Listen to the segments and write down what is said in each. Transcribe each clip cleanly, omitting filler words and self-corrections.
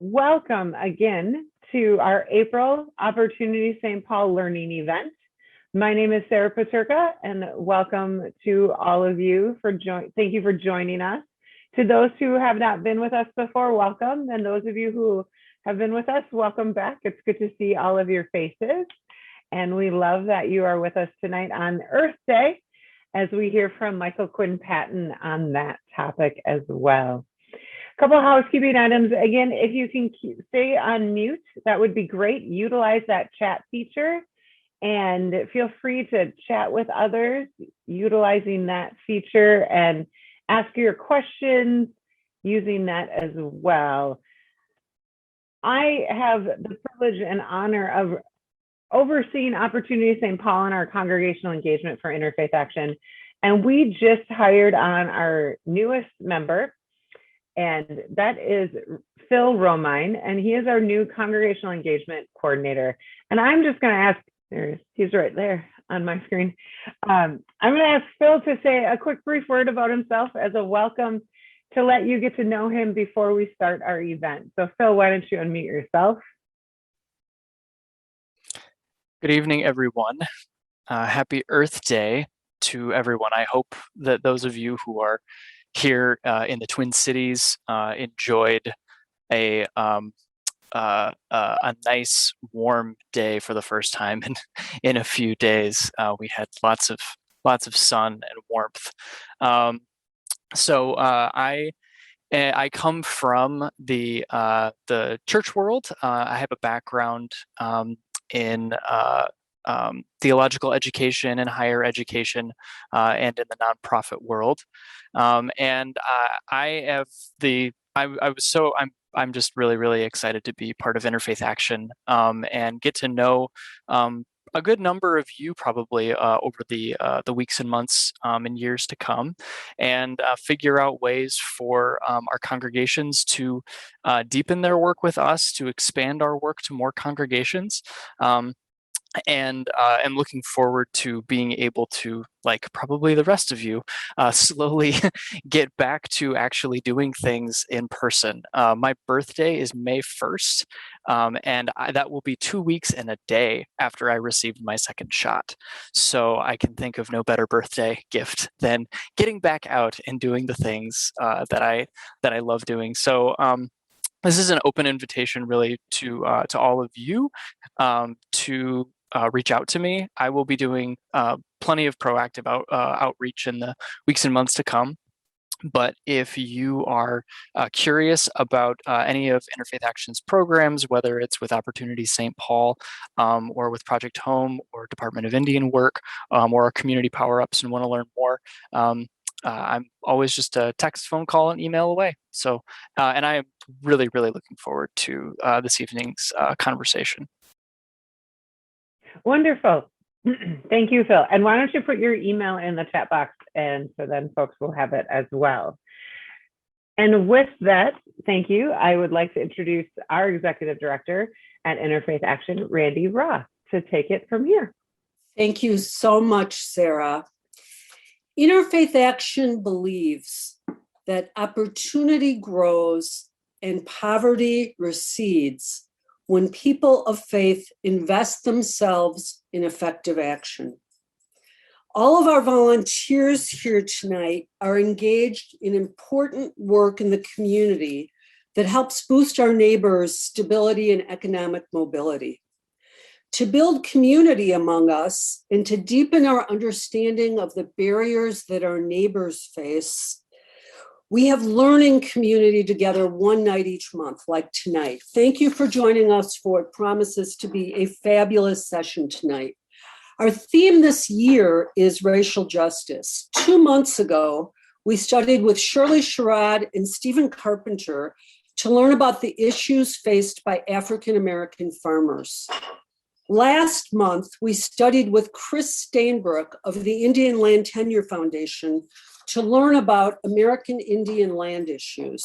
Welcome again to our April Opportunity St. Paul Learning event. My name is Sarah Paterka, and welcome to all of you thank you for joining us. To those who have not been with us before, welcome. And those of you who have been with us, welcome back. It's good to see all of your faces. And we love that you are with us tonight on Earth Day, as we hear from Michael Quinn Patton on that topic as well. A couple of housekeeping items. Again, if you can stay on mute, that would be great. Utilize that chat feature and feel free to chat with others utilizing that feature and ask your questions using that as well. I have the privilege and honor of overseeing Opportunity St. Paul and our congregational engagement for Interfaith Action. And we just hired on our newest member, and that is Phil Romine, and he is our new congregational engagement coordinator. And I'm just going to ask, he's right there on my screen. I'm going to ask Phil to say a quick brief word about himself as a welcome to let you get to know him before we start our event. So Phil, why don't you unmute yourself? Good evening, everyone. Happy Earth Day to everyone. I hope that those of you who are here in the Twin Cities enjoyed a nice warm day for the first time in a few days. We had lots of sun and warmth. So I come from the church world. I have a background in theological education and higher education, and in the nonprofit world. I'm just really excited to be part of Interfaith Action and get to know a good number of you probably over the weeks and months and years to come, and figure out ways for our congregations to deepen their work with us, to expand our work to more congregations. And I'm looking forward to being able to, like probably the rest of you, slowly get back to actually doing things in person. My birthday is May 1st, and that will be 2 weeks and a day after I received my second shot. So I can think of no better birthday gift than getting back out and doing the things that I love doing. So this is an open invitation really to all of you to reach out to me. I will be doing plenty of proactive outreach in the weeks and months to come. But if you are curious about any of Interfaith Action's programs, whether it's with Opportunity St. Paul or with Project Home or Department of Indian Work or our community power-ups, and want to learn more, I'm always just a text, phone call, and email away. So, and I am really looking forward to this evening's conversation. Wonderful. Thank you, Phil. And why don't you put your email in the chat box, and so then folks will have it as well. And with that, thank you. I would like to introduce our executive director at Interfaith Action, Randy Raw, to take it from here. Thank you so much, Sarah. Interfaith Action believes that opportunity grows and poverty recedes when people of faith invest themselves in effective action. All of our volunteers here tonight are engaged in important work in the community that helps boost our neighbors' stability and economic mobility. To build community among us and to deepen our understanding of the barriers that our neighbors face, we have learning community together one night each month, like tonight. Thank you for joining us for what promises to be a fabulous session tonight. Our theme this year is racial justice. 2 months ago, we studied with Shirley Sherrod and Stephen Carpenter to learn about the issues faced by African-American farmers. Last month, we studied with Chris Stainbrook of the Indian Land Tenure Foundation to learn about American Indian land issues.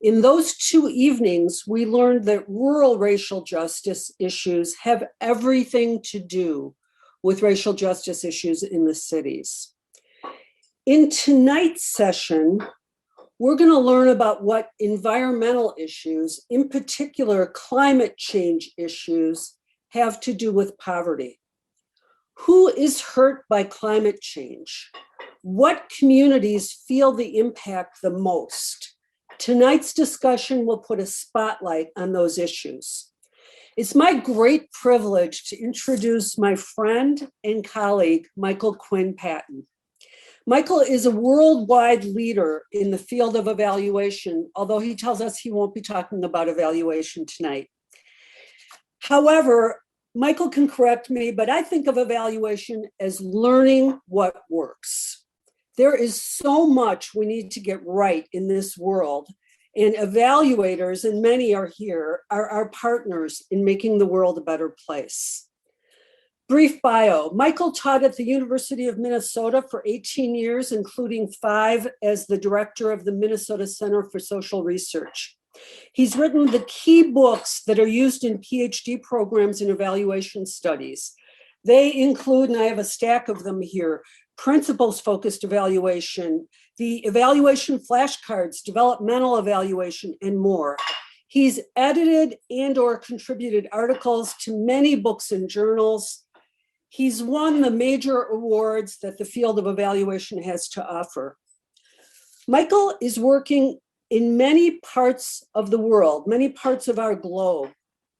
In those 2 evenings, we learned that rural racial justice issues have everything to do with racial justice issues in the cities. In tonight's session, we're going to learn about what environmental issues, in particular climate change issues, have to do with poverty. Who is hurt by climate change? What communities feel the impact the most? Tonight's discussion will put a spotlight on those issues. It's my great privilege to introduce my friend and colleague, Michael Quinn Patton. Michael is a worldwide leader in the field of evaluation, although he tells us he won't be talking about evaluation tonight. However, Michael can correct me, but I think of evaluation as learning what works. There is so much we need to get right in this world, and evaluators, and many are here, are our partners in making the world a better place. Brief bio. Michael taught at the University of Minnesota for 18 years, including 5 as the director of the Minnesota Center for Social Research. He's written the key books that are used in PhD programs in evaluation studies. They include, and I have a stack of them here, Principles-Focused Evaluation, the Evaluation Flashcards, Developmental Evaluation, and more. He's edited and/or contributed articles to many books and journals. He's won the major awards that the field of evaluation has to offer. Michael is working in many parts of the world, many parts of our globe,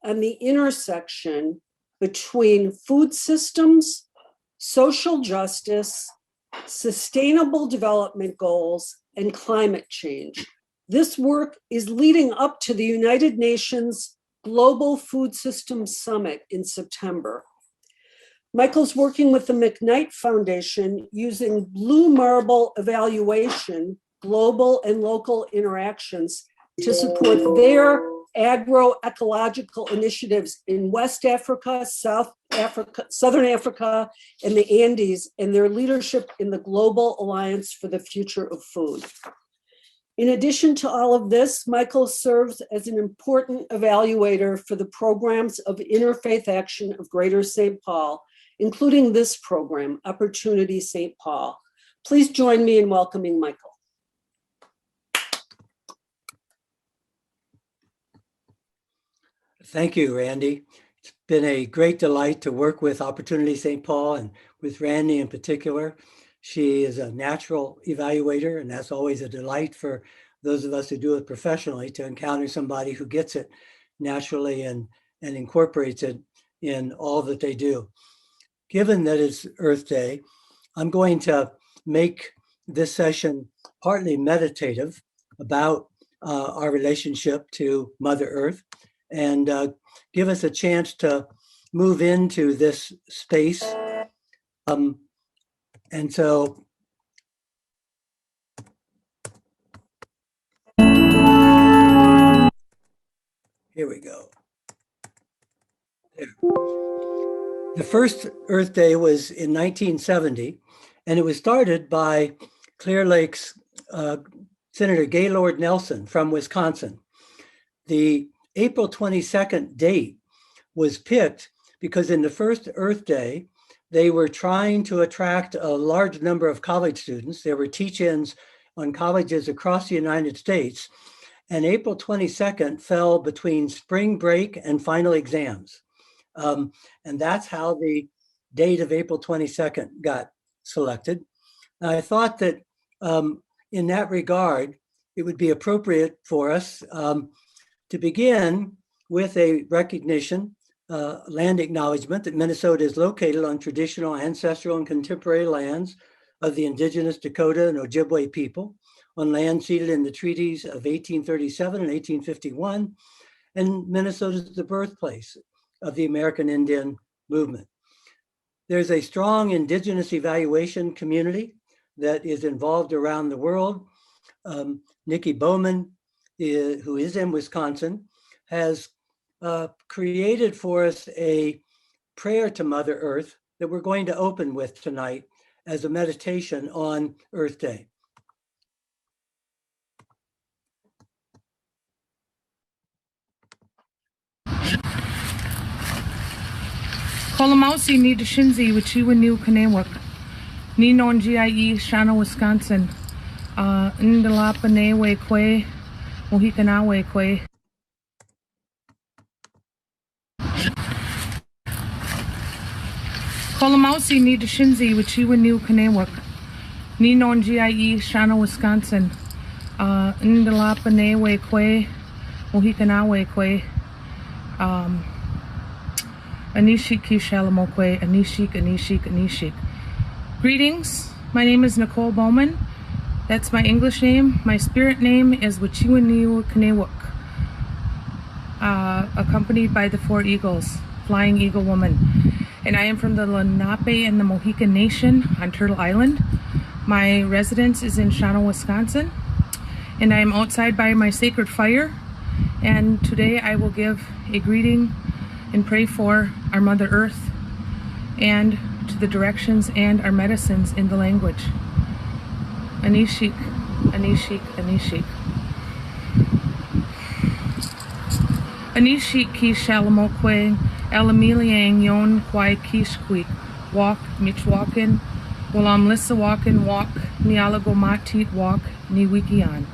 on the intersection between food systems, social justice, sustainable development goals, and climate change. This work is leading up to the United Nations Global Food Systems Summit in September. Michael's working with the McKnight Foundation using Blue Marble evaluation, global and local interactions to support their agroecological initiatives in West Africa, South Africa, Southern Africa, and the Andes, and their leadership in the Global Alliance for the Future of Food. In addition to all of this, Michael serves as an important evaluator for the programs of Interfaith Action of Greater St. Paul, including this program, Opportunity St. Paul. Please join me in welcoming Michael. Thank you, Randy. It's been a great delight to work with Opportunity St. Paul and with Randy in particular. She is a natural evaluator, and that's always a delight for those of us who do it professionally to encounter somebody who gets it naturally and incorporates it in all that they do. Given that it's Earth Day, I'm going to make this session partly meditative about our relationship to Mother Earth, and give us a chance to move into this space. And so here we go. There. The first Earth Day was in 1970, and it was started by Clear Lake's Senator Gaylord Nelson from Wisconsin. The April 22nd date was picked because in the first Earth Day, they were trying to attract a large number of college students. There were teach-ins on colleges across the United States, and April 22nd fell between spring break and final exams. And that's how the date of April 22nd got selected. And I thought that in that regard, it would be appropriate for us to begin with a recognition, land acknowledgement that Minnesota is located on traditional, ancestral, and contemporary lands of the indigenous Dakota and Ojibwe people, on land ceded in the treaties of 1837 and 1851, and Minnesota is the birthplace of the American Indian movement. There's a strong indigenous evaluation community that is involved around the world. Nikki Bowman, who is in Wisconsin, has created for us a prayer to Mother Earth that we're going to open with tonight as a meditation on Earth Day. Kolamausi ni Deshinzi, Wichiwa New Kanawak, Nino and GIE, Shana, Wisconsin. Ndalapane we kwe, Mohikana we kwe. Kolamausi ni Deshinzi, Wichiwa New Kanewak, Ninon GIE, Shana, Wisconsin. Ndalapane we kwe, Mohikana we kwe. Anishik Kishalamokwe, Anishik. Greetings, my name is Nicole Bowman. That's my English name. My spirit name is Wichiwaniu Kanewuk, accompanied by the 4 eagles, Flying Eagle Woman. And I am from the Lenape and the Mohican Nation on Turtle Island. My residence is in Shawano, Wisconsin. And I am outside by my sacred fire. And today I will give a greeting and pray for our Mother Earth and to the directions and our medicines in the language. Anishik, Anishik, Anishik. Anishik ki shalamokwe, elamiliang yon kwai kishkwik, walk, michwakin, walam lissa walkin, walk, nialagomatit walk, ni wikian.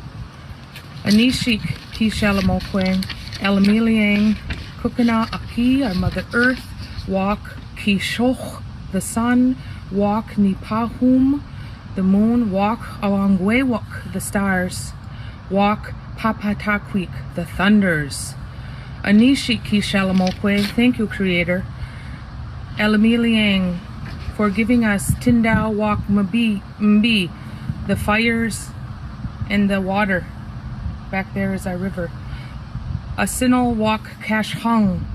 Anishik ki shalamokwe, elamiliang, Kukana Aki, our Mother Earth, walk Kishoch, the sun, walk Nipahum, the moon, walk along Wewok, the stars, walk Papatakwik, the thunders. Anishi Kishalamokwe, thank you, Creator. Elamiliang, for giving us Tindao walk Mbi, the fires and the water. Back there is our river. Asinal walk Cash Hung,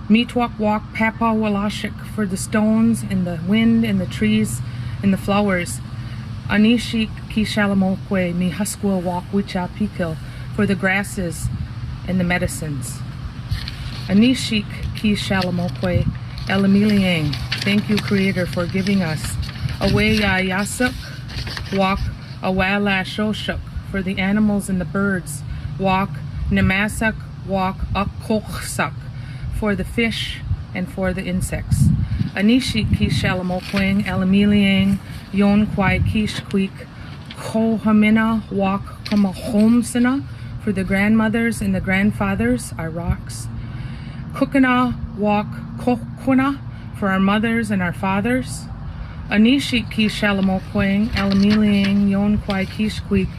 Meatwalk walk Papa Walashik, for the stones and the wind and the trees and the flowers. Anishik Kishalamokwe, Mi Huskwil walk Wicha Pikil, for the grasses and the medicines. Anishik Kishalamokwe, Elamiliang, thank you, Creator, for giving us Aweya Yasuk, walk Awala Shoshuk, for the animals and the birds, walk Namasak, walk Akoksak, for the fish and for the insects. Anishik Kishalamokwe, Elamiliang, Yon Kwai Kishkwik, Kohamina, walk Kamahomsina, for the grandmothers and the grandfathers, our rocks. Kukana, walk Kokuna, for our mothers and our fathers. Anishik Kishalamokwe, Elamiliang, Yon Kwai Kishkwik,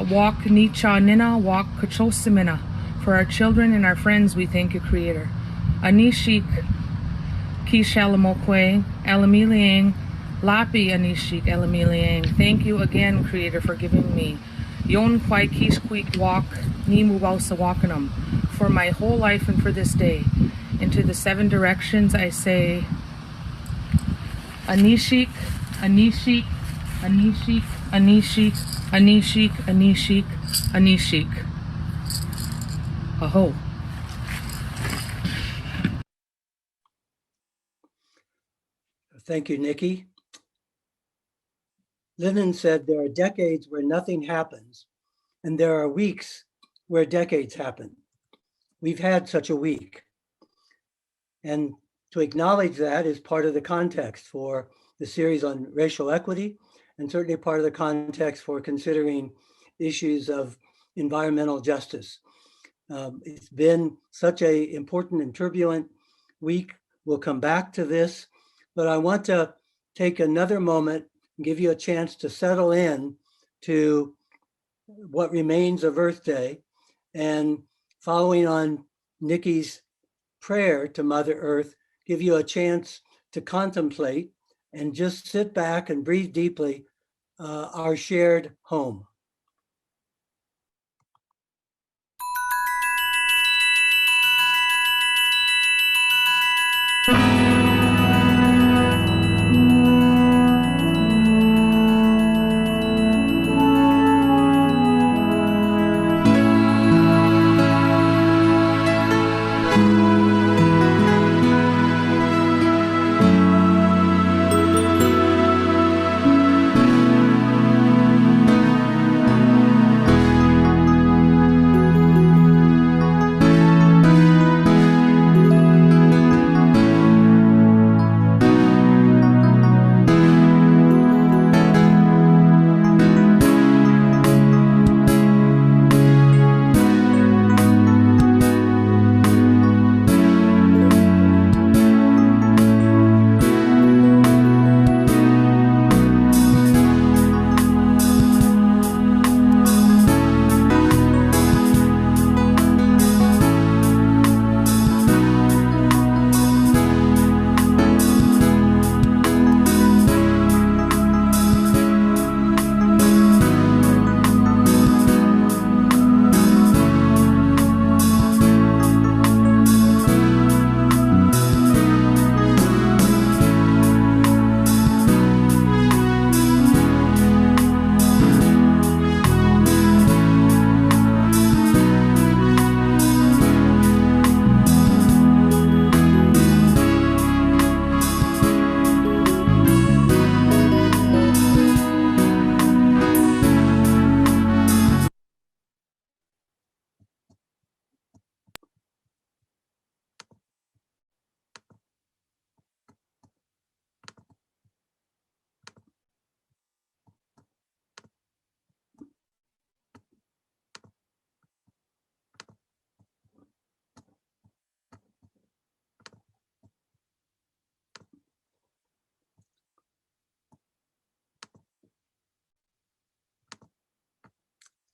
walk Nicha Nina, walk Kachosimina. For our children and our friends, we thank you, Creator. Anishik Kishalamokwe, Elamiliang, Lapi Anishik Elamiliang. Thank you again, Creator, for giving me Yon Kwai Kishkwik walk, Nimu Bausa Wakanam, for my whole life and for this day. Into the 7 directions I say Anishik, Anishik, Anishik, Anishik, Anishik, Anishik, Anishik. Aho. Thank you, Nikki. Lennon said there are decades where nothing happens, and there are weeks where decades happen. We've had such a week. And to acknowledge that is part of the context for the series on racial equity, and certainly part of the context for considering issues of environmental justice. It's been such an important and turbulent week. We'll come back to this, but I want to take another moment and give you a chance to settle in to what remains of Earth Day. And following on Nikki's prayer to Mother Earth, give you a chance to contemplate and just sit back and breathe deeply our shared home.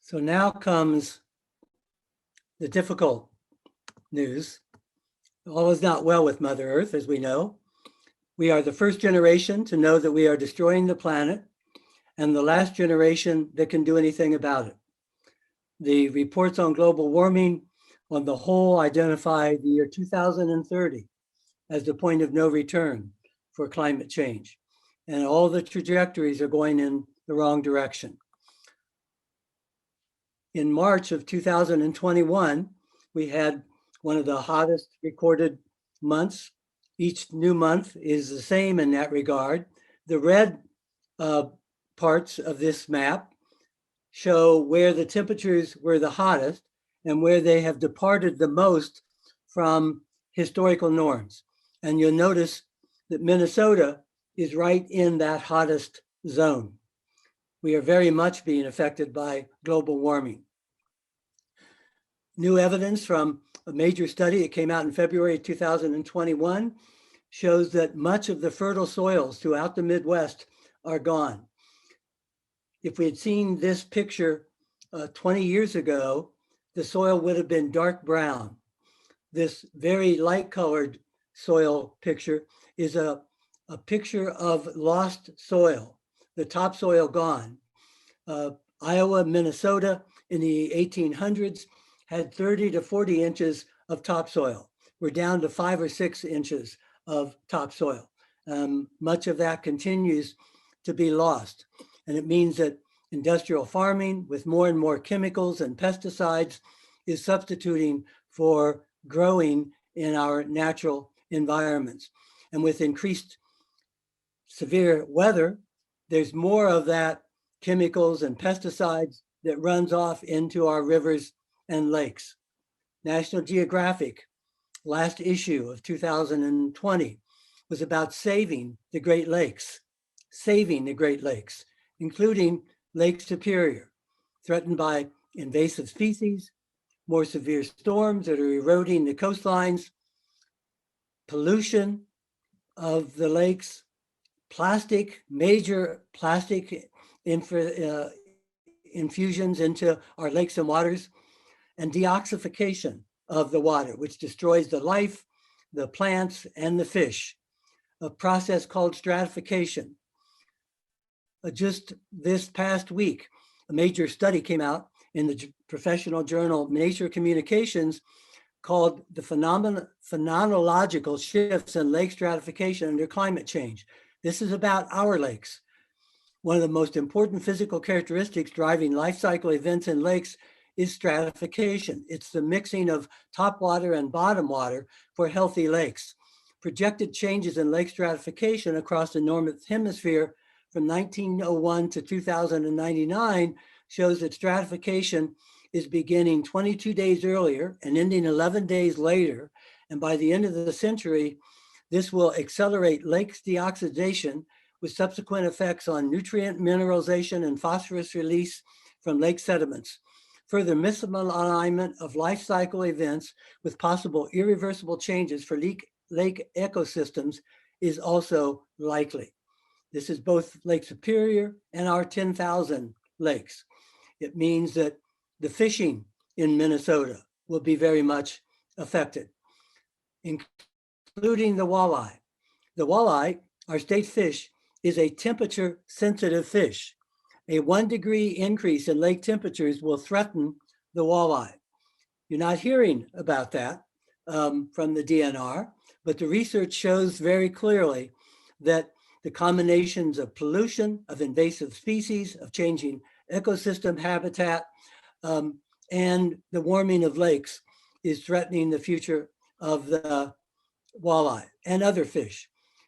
So now comes the difficult news. All is not well with Mother Earth, as we know. We are the first generation to know that we are destroying the planet, and the last generation that can do anything about it. The reports on global warming on the whole identify the year 2030 as the point of no return for climate change. And all the trajectories are going in the wrong direction. In March of 2021, we had one of the hottest recorded months. Each new month is the same in that regard. The red parts of this map show where the temperatures were the hottest and where they have departed the most from historical norms. And you'll notice that Minnesota is right in that hottest zone. We are very much being affected by global warming. New evidence from a major study that came out in February 2021 shows that much of the fertile soils throughout the Midwest are gone. If we had seen this picture 20 years ago, the soil would have been dark brown. This very light colored soil picture is a picture of lost soil, the topsoil gone. Iowa, Minnesota in the 1800s had 30 to 40 inches of topsoil. We're down to 5 or 6 inches of topsoil. Much of that continues to be lost. And it means that industrial farming with more and more chemicals and pesticides is substituting for growing in our natural environments. And with increased severe weather, there's more of that chemicals and pesticides that runs off into our rivers and lakes. National Geographic, last issue of 2020, was about saving the Great Lakes, including Lake Superior, threatened by invasive species, more severe storms that are eroding the coastlines, pollution of the lakes, major plastic infusions into our lakes and waters, and deoxification of the water, which destroys the life, the plants, and the fish, a process called stratification. Just this past week, a major study came out in the professional journal Nature Communications called the Phenomenological Shifts in Lake Stratification Under Climate Change. This is about our lakes. One of the most important physical characteristics driving life cycle events in lakes is stratification. It's the mixing of top water and bottom water for healthy lakes. Projected changes in lake stratification across the northern hemisphere from 1901 to 2099 shows that stratification is beginning 22 days earlier and ending 11 days later. And by the end of the century, this will accelerate lakes deoxidation with subsequent effects on nutrient mineralization and phosphorus release from lake sediments. Further misalignment of life cycle events with possible irreversible changes for lake ecosystems is also likely. This is both Lake Superior and our 10,000 lakes. It means that the fishing in Minnesota will be very much affected, including the walleye. The walleye, our state fish, is a temperature sensitive fish. A 1 degree increase in lake temperatures will threaten the walleye. You're not hearing about that from the DNR, but the research shows very clearly that the combinations of pollution, of invasive species, of changing ecosystem habitat, and the warming of lakes is threatening the future of the walleye and other fish.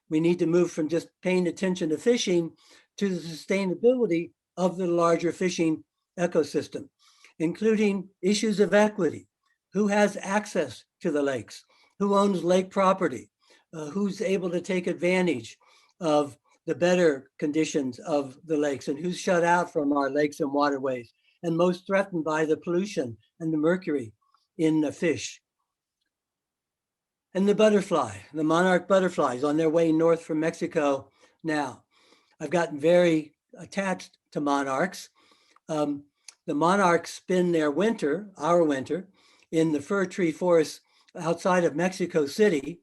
We need to move from just paying attention to fishing to the sustainability of the larger fishing ecosystem, including issues of equity. Who has access to the lakes? Who owns lake property? Who's able to take advantage of the better conditions of the lakes, and who's shut out from our lakes and waterways and most threatened by the pollution and the mercury in the fish? And the butterfly, the monarch butterflies on their way north from Mexico now. I've gotten very attached to monarchs. the monarchs spend their winter, our winter, in the fir tree forest outside of Mexico City.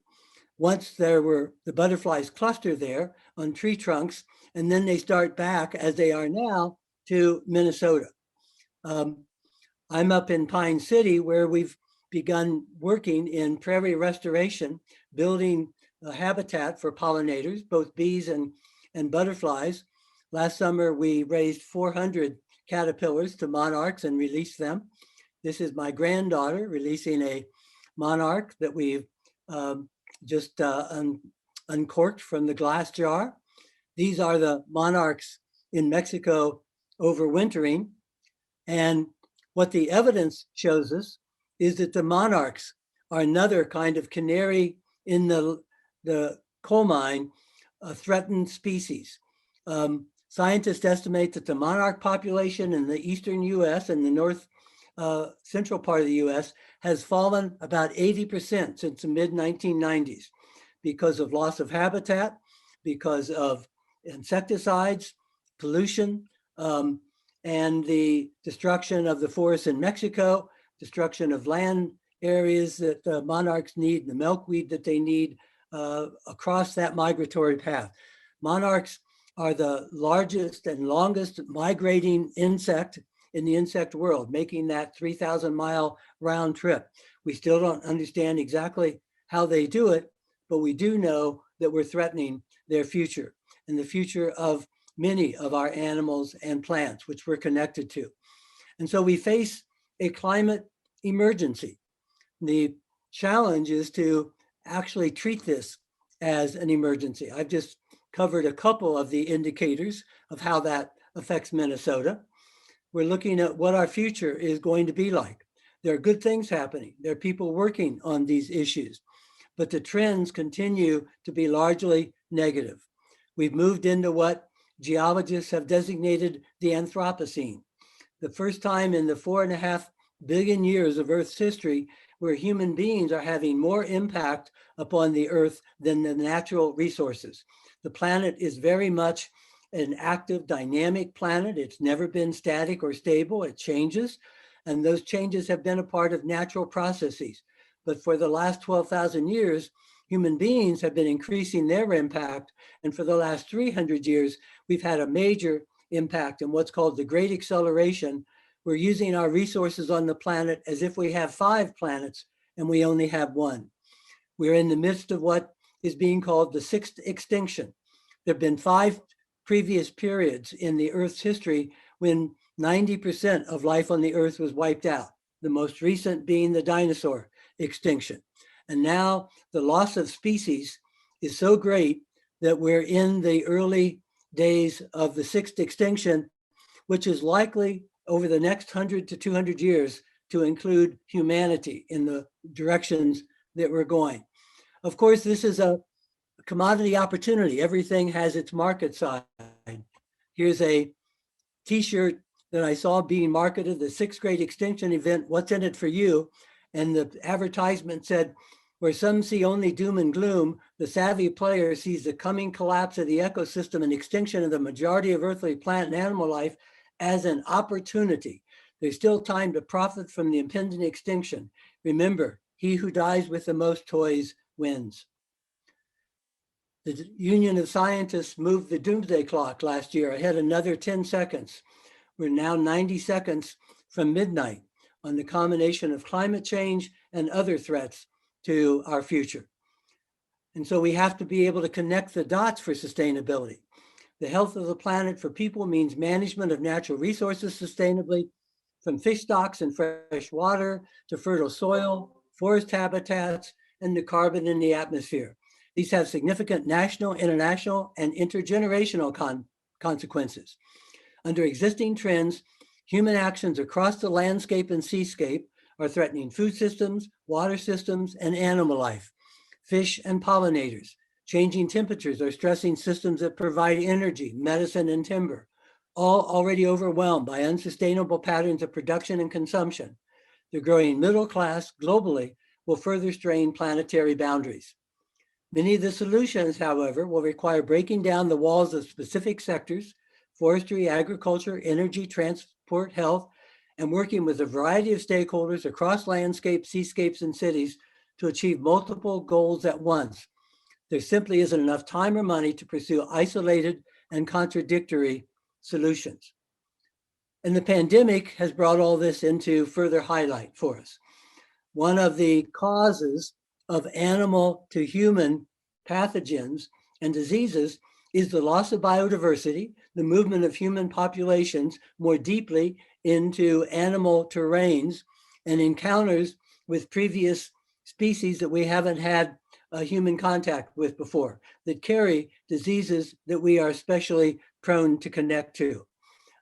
Once the butterflies cluster there on tree trunks, and then they start back, as they are now, to Minnesota. I'm up in Pine City, where we've begun working in prairie restoration, building a habitat for pollinators, both bees and butterflies. Last summer, we raised 400 caterpillars to monarchs and released them. This is my granddaughter releasing a monarch that we've just uncorked from the glass jar. These are the monarchs in Mexico overwintering. And what the evidence shows us is that the monarchs are another kind of canary in the coal mine, a threatened species. Scientists estimate that the monarch population in the eastern US and the north central part of the US has fallen about 80% since the mid-1990s because of loss of habitat, because of insecticides, pollution, and the destruction of the forests in Mexico, destruction of land areas that the monarchs need, the milkweed that they need across that migratory path. Monarchs are the largest and longest migrating insect in the insect world, making that 3,000-mile round trip. We still don't understand exactly how they do it, but we do know that we're threatening their future and the future of many of our animals and plants, which we're connected to. And so we face a climate emergency. The challenge is to actually treat this as an emergency. I've just covered a couple of the indicators of how that affects Minnesota. We're looking at what our future is going to be like. There are good things happening. There are people working on these issues, but the trends continue to be largely negative. We've moved into what geologists have designated the Anthropocene, the first time in the 4.5 billion years of Earth's history where human beings are having more impact upon the Earth than the natural resources. The planet is very much an active, dynamic planet. It's never been static or stable. It changes, and those changes have been a part of natural processes. But for the last 12,000 years, human beings have been increasing their impact, and for the last 300 years, we've had a major impact in what's called the Great Acceleration. We're using our resources on the planet as if we have 5 planets and we only have 1. We're in the midst of what is being called the 6th extinction. There have been 5 previous periods in the Earth's history when 90% of life on the Earth was wiped out, the most recent being the dinosaur extinction. And now the loss of species is so great that we're in the early days of the 6th extinction, which is likely over the next 100 to 200 years to include humanity in the directions that we're going. Of course, this is a commodity opportunity. Everything has its market side. Here's a t-shirt that I saw being marketed, the 6th Great Extinction Event, what's in it for you? And the advertisement said, where some see only doom and gloom, the savvy player sees the coming collapse of the ecosystem and extinction of the majority of earthly plant and animal life as an opportunity. There's still time to profit from the impending extinction. Remember, he who dies with the most toys wins. The Union of Scientists moved the doomsday clock last year ahead another 10 seconds. We're now 90 seconds from midnight on the combination of climate change and other threats to our future. And so we have to be able to connect the dots for sustainability. The health of the planet for people means management of natural resources sustainably, from fish stocks and fresh water to fertile soil, forest habitats, and the carbon in the atmosphere. These have significant national, international, and intergenerational consequences. Under existing trends, human actions across the landscape and seascape are threatening food systems, water systems, and animal life, fish and pollinators. Changing temperatures are stressing systems that provide energy, medicine, and timber, all already overwhelmed by unsustainable patterns of production and consumption. The growing middle class globally will further strain planetary boundaries. Many of the solutions, however, will require breaking down the walls of specific sectors, forestry, agriculture, energy, transport, health, and working with a variety of stakeholders across landscapes, seascapes, and cities to achieve multiple goals at once. There simply isn't enough time or money to pursue isolated and contradictory solutions. And the pandemic has brought all this into further highlight for us. One of the causes of animal to human pathogens and diseases is the loss of biodiversity, the movement of human populations more deeply into animal terrains, and encounters with previous species that we haven't had human contact with before, that carry diseases that we are especially prone to connect to.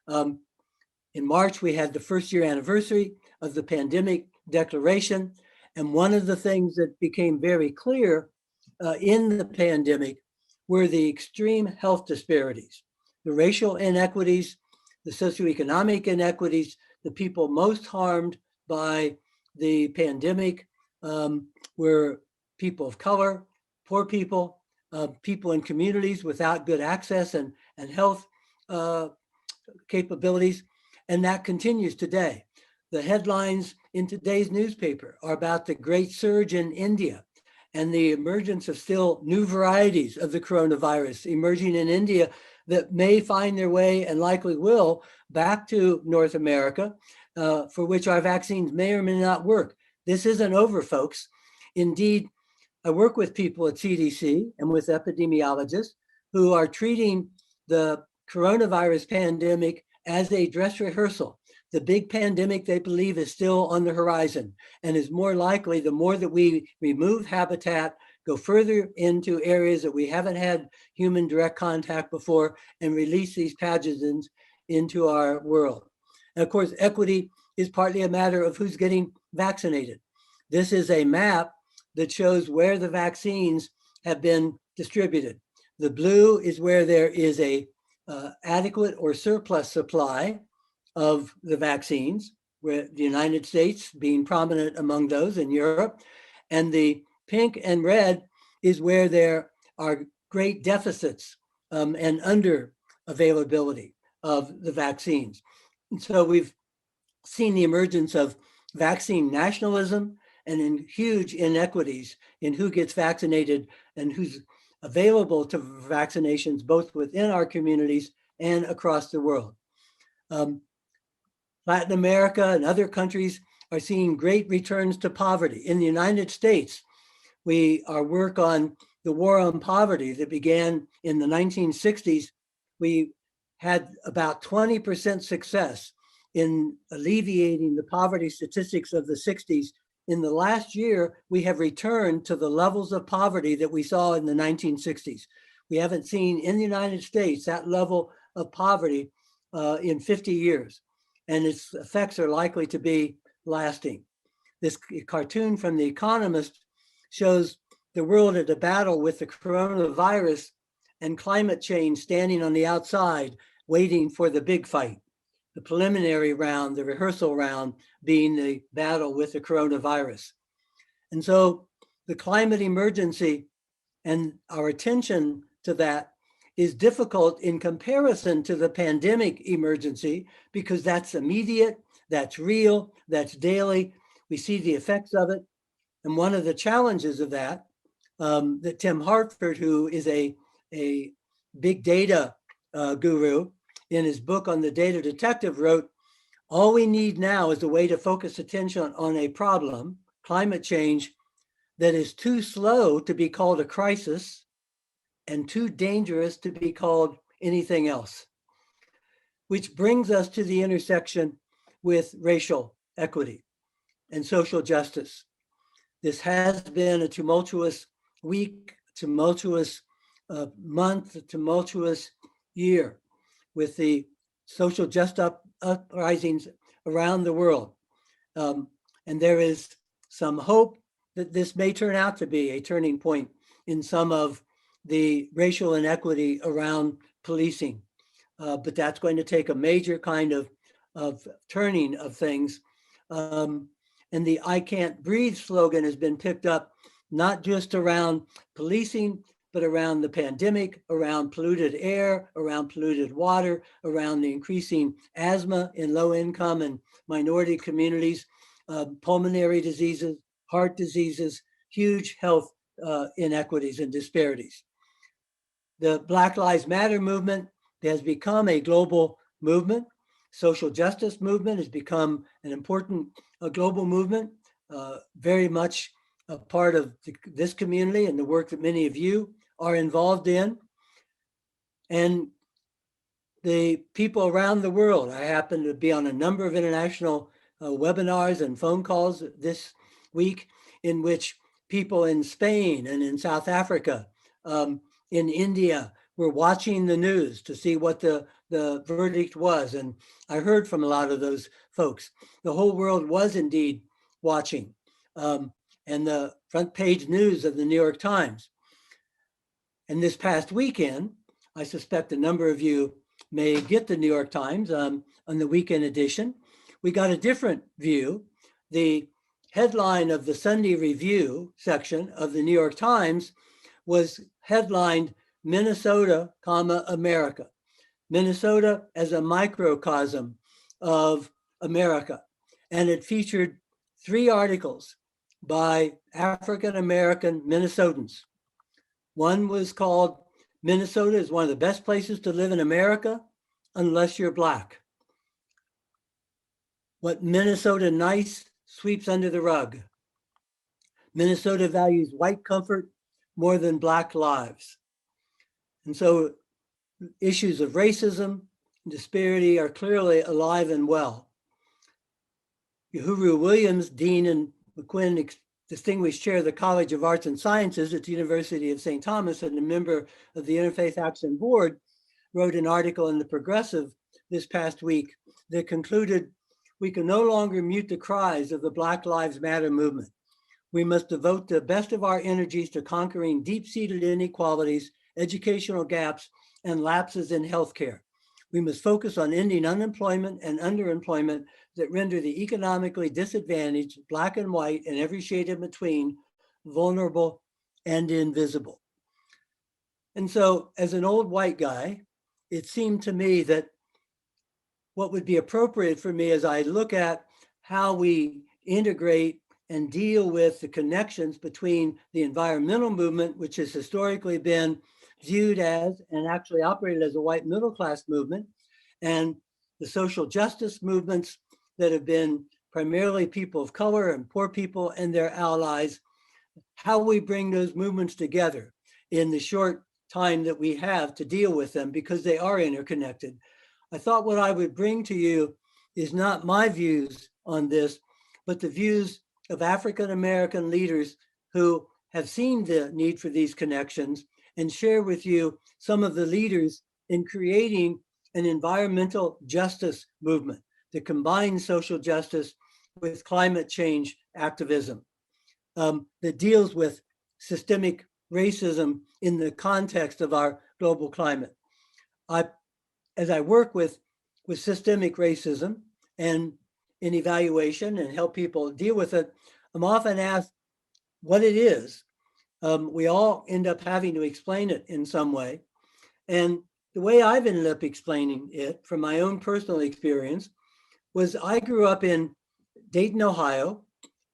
In March, we had the first year anniversary of the pandemic declaration. And one of the things that became very clear in the pandemic were the extreme health disparities, the racial inequities, the socioeconomic inequities. The people most harmed by the pandemic were people of color, poor people, people in communities without good access and health capabilities. And that continues today. The headlines in today's newspaper are about the great surge in India and the emergence of still new varieties of the coronavirus emerging in India that may find their way, and likely will, back to North America, for which our vaccines may or may not work. This isn't over, folks. Indeed, I work with people at CDC and with epidemiologists who are treating the coronavirus pandemic as a dress rehearsal. The big pandemic, they believe, is still on the horizon and is more likely the more that we remove habitat, go further into areas that we haven't had human direct contact before, and release these pathogens into our world. And of course, equity is partly a matter of who's getting vaccinated. This is a map that shows where the vaccines have been distributed. The blue is where there is a adequate or surplus supply of the vaccines, where the United States being prominent among those, in Europe. And the pink and red is where there are great deficits and under availability of the vaccines. And so we've seen the emergence of vaccine nationalism and in huge inequities in who gets vaccinated and who's available to vaccinations, both within our communities and across the world. Latin America and other countries are seeing great returns to poverty. In the United States, our work on the war on poverty that began in the 1960s, we had about 20% success in alleviating the poverty statistics of the 60s. In the last year, we have returned to the levels of poverty that we saw in the 1960s. We haven't seen in the United States that level of poverty in 50 years, and its effects are likely to be lasting. This cartoon from The Economist shows the world at a battle with the coronavirus and climate change standing on the outside, waiting for the big fight. The preliminary round, the rehearsal round, being the battle with the coronavirus. And so the climate emergency and our attention to that is difficult in comparison to the pandemic emergency, because that's immediate, that's real, that's daily. We see the effects of it. And one of the challenges of that Tim Hartford, who is a big data guru, in his book on the Data Detective wrote, all we need now is a way to focus attention on a problem, climate change, that is too slow to be called a crisis and too dangerous to be called anything else. Which brings us to the intersection with racial equity and social justice. This has been a tumultuous week, tumultuous month, tumultuous year, with the social justice uprisings around the world. And there is some hope that this may turn out to be a turning point in some of the racial inequity around policing. But that's going to take a major kind of turning of things. And the I Can't Breathe slogan has been picked up, not just around policing, but around the pandemic, around polluted air, around polluted water, around the increasing asthma in low income and minority communities, pulmonary diseases, heart diseases, huge health inequities and disparities. The Black Lives Matter movement has become a global movement. Social justice movement has become an important global movement, very much a part of this community and the work that many of you are involved in. And the people around the world, I happen to be on a number of international webinars and phone calls this week in which people in Spain and in South Africa, in India, were watching the news to see what the verdict was. And I heard from a lot of those folks. The whole world was indeed watching. And the front page news of the New York Times. And this past weekend, I suspect a number of you may get the New York Times on the weekend edition. We got a different view. The headline of the Sunday Review section of the New York Times was headlined Minnesota, America. Minnesota as a microcosm of America. And it featured 3 articles by African-American Minnesotans. One was called Minnesota is one of the best places to live in America unless you're Black. What Minnesota nice sweeps under the rug. Minnesota values white comfort more than Black lives. And so issues of racism and disparity are clearly alive and well. Uhuru Williams, Dean and McQuinn Distinguished Chair of the College of Arts and Sciences at the University of St. Thomas and a member of the Interfaith Action Board, wrote an article in The Progressive this past week that concluded, we can no longer mute the cries of the Black Lives Matter movement. We must devote the best of our energies to conquering deep-seated inequalities, educational gaps, and lapses in healthcare. We must focus on ending unemployment and underemployment that render the economically disadvantaged, Black and white, and every shade in between, vulnerable and invisible. And so, as an old white guy, it seemed to me that what would be appropriate for me as I look at how we integrate and deal with the connections between the environmental movement, which has historically been viewed as and actually operated as a white middle class movement, and the social justice movements that have been primarily people of color and poor people and their allies, how we bring those movements together in the short time that we have to deal with them because they are interconnected. I thought what I would bring to you is not my views on this, but the views of African-American leaders who have seen the need for these connections and share with you some of the leaders in creating an environmental justice movement that combines social justice with climate change activism, that deals with systemic racism in the context of our global climate. As I work with systemic racism and in evaluation and help people deal with it, I'm often asked what it is. We all end up having to explain it in some way. And the way I've ended up explaining it from my own personal experience was I grew up in Dayton, Ohio,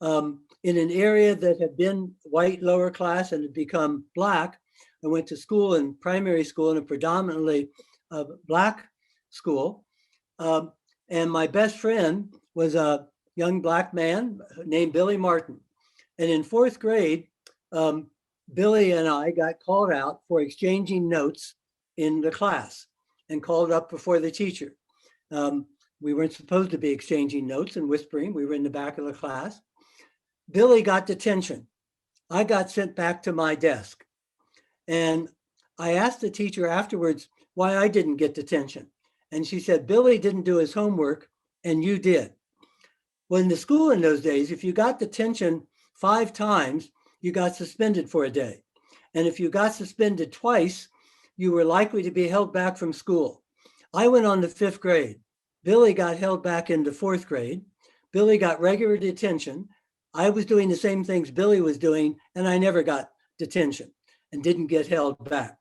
in an area that had been white lower class and had become Black. I went to school in primary school in a predominantly Black school. And my best friend was a young Black man named Billy Martin. And in 4th grade, Billy and I got called out for exchanging notes in the class and called up before the teacher. We weren't supposed to be exchanging notes and whispering. We were in the back of the class. Billy got detention. I got sent back to my desk. And I asked the teacher afterwards why I didn't get detention. And she said, Billy didn't do his homework and you did. Well, in the school in those days, if you got detention 5 times, you got suspended for a day. And if you got suspended twice, you were likely to be held back from school. I went on to 5th grade. Billy got held back into 4th grade. Billy got regular detention. I was doing the same things Billy was doing, and I never got detention. and didn't get held back.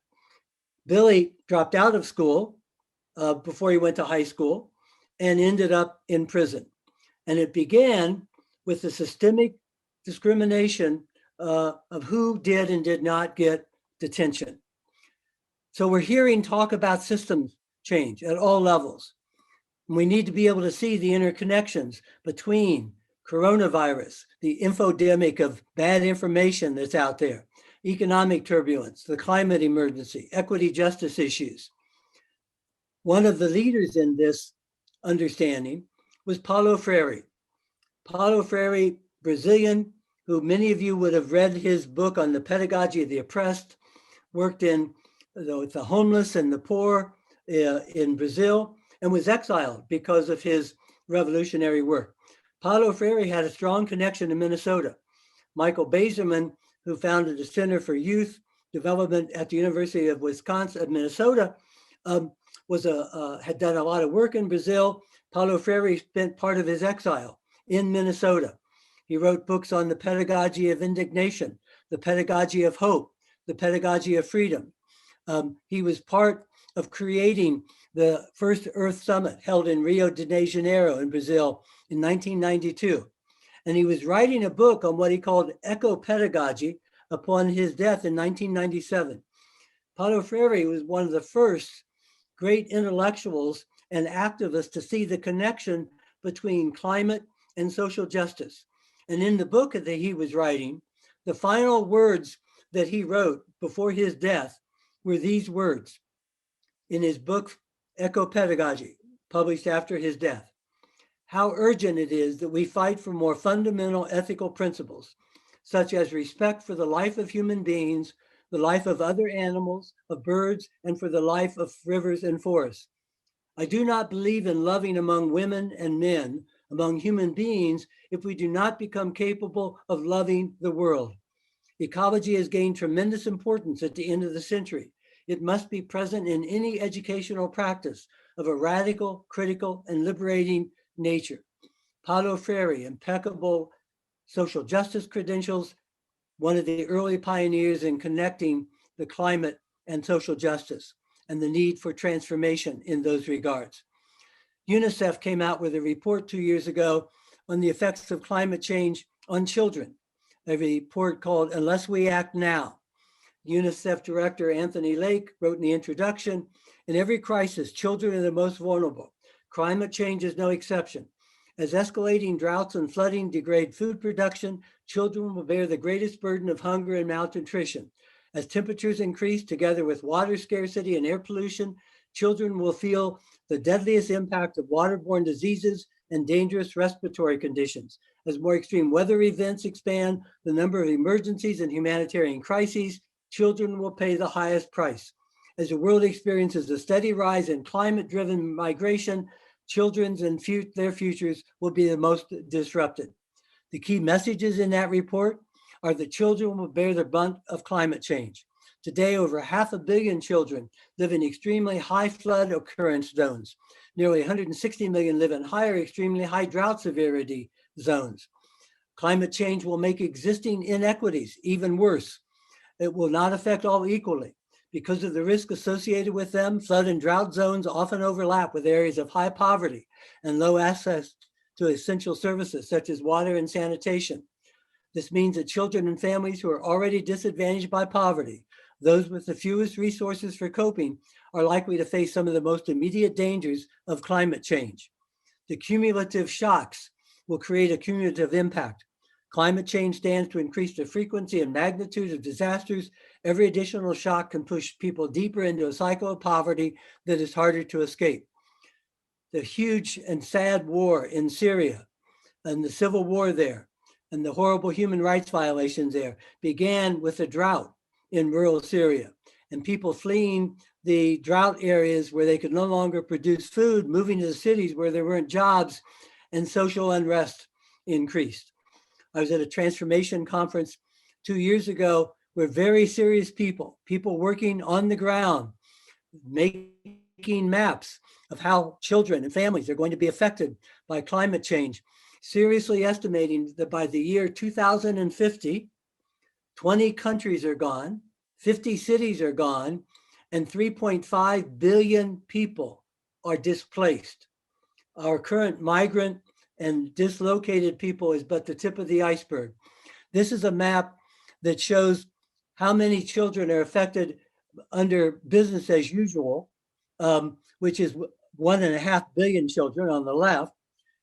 Billy dropped out of school before he went to high school and ended up in prison. And it began with the systemic discrimination of who did and did not get detention. So we're hearing talk about systems change at all levels. And we need to be able to see the interconnections between coronavirus, the infodemic of bad information that's out there, economic turbulence, the climate emergency, equity justice issues. One of the leaders in this understanding was Paulo Freire. Paulo Freire, Brazilian, who many of you would have read his book on the pedagogy of the oppressed, worked with the homeless and the poor in Brazil, and was exiled because of his revolutionary work. Paulo Freire had a strong connection to Minnesota. Michael Bazerman, who founded the Center for Youth Development at the University of Minnesota, had done a lot of work in Brazil. Paulo Freire spent part of his exile in Minnesota. He wrote books on the pedagogy of indignation, the pedagogy of hope, the pedagogy of freedom. He was part of creating the first Earth Summit held in Rio de Janeiro in Brazil in 1992. And he was writing a book on what he called eco-pedagogy upon his death in 1997. Paulo Freire was one of the first great intellectuals and activists to see the connection between climate and social justice. And in the book that he was writing, the final words that he wrote before his death were these words in his book, Eco-Pedagogy, published after his death. How urgent it is that we fight for more fundamental ethical principles, such as respect for the life of human beings, the life of other animals, of birds, and for the life of rivers and forests. I do not believe in loving among women and men, among human beings, if we do not become capable of loving the world. Ecology has gained tremendous importance at the end of the century. It must be present in any educational practice of a radical, critical, and liberating nature. Paulo Freire, impeccable social justice credentials, one of the early pioneers in connecting the climate and social justice and the need for transformation in those regards. UNICEF came out with a report 2 years ago on the effects of climate change on children, a report called Unless We Act Now. UNICEF Director Anthony Lake wrote in the introduction, in every crisis, children are the most vulnerable. Climate change is no exception. As escalating droughts and flooding degrade food production, children will bear the greatest burden of hunger and malnutrition. As temperatures increase, together with water scarcity and air pollution, children will feel the deadliest impact of waterborne diseases and dangerous respiratory conditions. As more extreme weather events expand the number of emergencies and humanitarian crises, children will pay the highest price. As the world experiences a steady rise in climate-driven migration, children's and their futures will be the most disrupted. The key messages in that report are that children will bear the brunt of climate change. Today, over 500 million children live in extremely high flood occurrence zones. Nearly 160 million live in higher extremely high drought severity zones. Climate change will make existing inequities even worse. It will not affect all equally. Because of the risk associated with them, flood and drought zones often overlap with areas of high poverty and low access to essential services such as water and sanitation. This means that children and families who are already disadvantaged by poverty, those with the fewest resources for coping, are likely to face some of the most immediate dangers of climate change. The cumulative shocks will create a cumulative impact. Climate change stands to increase the frequency and magnitude of disasters. Every additional shock can push people deeper into a cycle of poverty that is harder to escape. The huge and sad war in Syria and the civil war there and the horrible human rights violations there began with a drought in rural Syria and people fleeing the drought areas where they could no longer produce food, moving to the cities where there weren't jobs, and social unrest increased. I was at a transformation conference 2 years ago where very serious people working on the ground, making maps of how children and families are going to be affected by climate change, seriously estimating that by the year 2050, 20 countries are gone, 50 cities are gone, and 3.5 billion people are displaced. Our current migrant and dislocated people is but the tip of the iceberg. This is a map that shows how many children are affected under business as usual, which is 1.5 billion children on the left.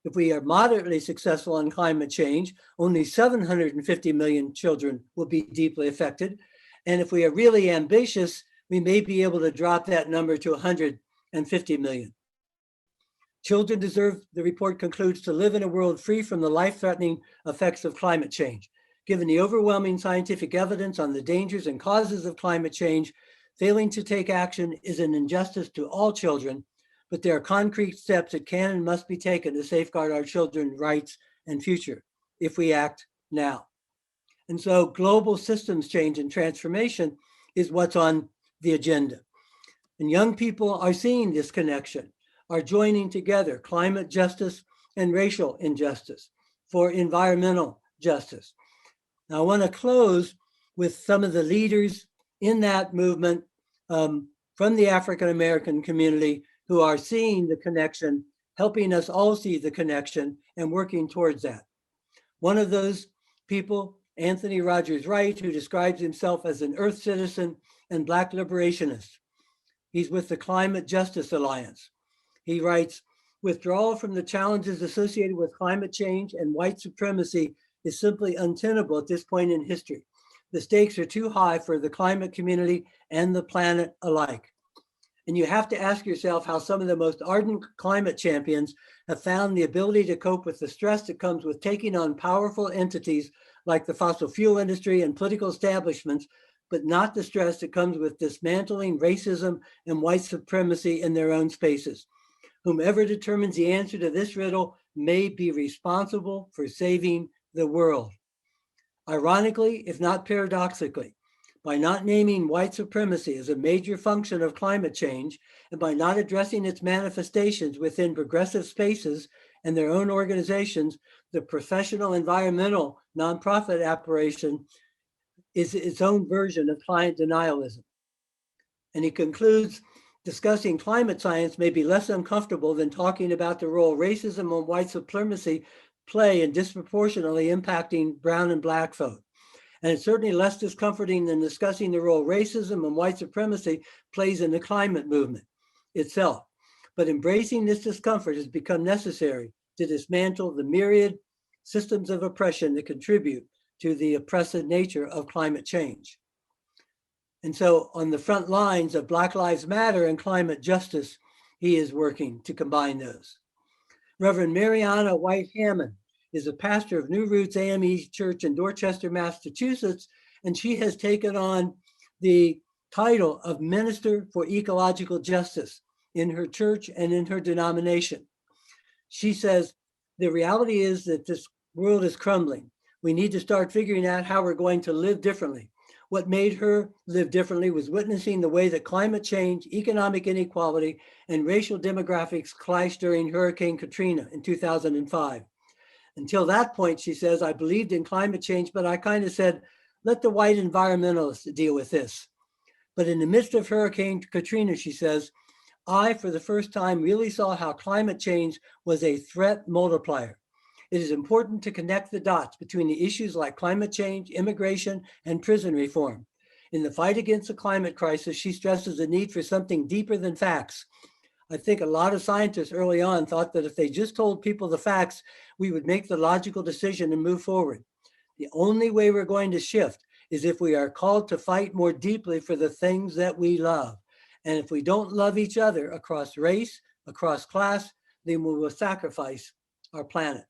If we are moderately successful on climate change, only 750 million children will be deeply affected. And if we are really ambitious, we may be able to drop that number to 150 million. Children deserve, the report concludes, to live in a world free from the life-threatening effects of climate change. Given the overwhelming scientific evidence on the dangers and causes of climate change, failing to take action is an injustice to all children, but there are concrete steps that can and must be taken to safeguard our children's rights and future if we act now. And so global systems change and transformation is what's on the agenda. And young people are seeing this connection, are joining together climate justice and racial injustice for environmental justice. Now, I want to close with some of the leaders in that movement from the African American community who are seeing the connection, helping us all see the connection and working towards that. One of those people, Anthony Rogers Wright, who describes himself as an Earth citizen and Black liberationist. He's with the Climate Justice Alliance. He writes, withdrawal from the challenges associated with climate change and white supremacy is simply untenable at this point in history. The stakes are too high for the climate community and the planet alike. And you have to ask yourself how some of the most ardent climate champions have found the ability to cope with the stress that comes with taking on powerful entities like the fossil fuel industry and political establishments, but not the stress that comes with dismantling racism and white supremacy in their own spaces. Whomever determines the answer to this riddle may be responsible for saving the world. Ironically, if not paradoxically, by not naming white supremacy as a major function of climate change, and by not addressing its manifestations within progressive spaces and their own organizations, the professional environmental nonprofit operation is its own version of climate denialism. And he concludes, discussing climate science may be less uncomfortable than talking about the role racism and white supremacy play in disproportionately impacting brown and Black folk. And it's certainly less discomforting than discussing the role racism and white supremacy plays in the climate movement itself. But embracing this discomfort has become necessary to dismantle the myriad systems of oppression that contribute to the oppressive nature of climate change. And so on the front lines of Black Lives Matter and climate justice, he is working to combine those. Reverend Mariana White Hammond is a pastor of New Roots AME Church in Dorchester, Massachusetts, and she has taken on the title of Minister for Ecological Justice in her church and in her denomination. She says, the reality is that this world is crumbling. We need to start figuring out how we're going to live differently. What made her live differently was witnessing the way that climate change, economic inequality, and racial demographics clashed during Hurricane Katrina in 2005. Until that point, she says, I believed in climate change, but I kind of said, let the white environmentalists deal with this. But in the midst of Hurricane Katrina, she says, I, for the first time, really saw how climate change was a threat multiplier. It is important to connect the dots between the issues like climate change, immigration, and prison reform. In the fight against the climate crisis, she stresses the need for something deeper than facts. I think a lot of scientists early on thought that if they just told people the facts, we would make the logical decision and move forward. The only way we're going to shift is if we are called to fight more deeply for the things that we love. And if we don't love each other across race, across class, then we will sacrifice our planet.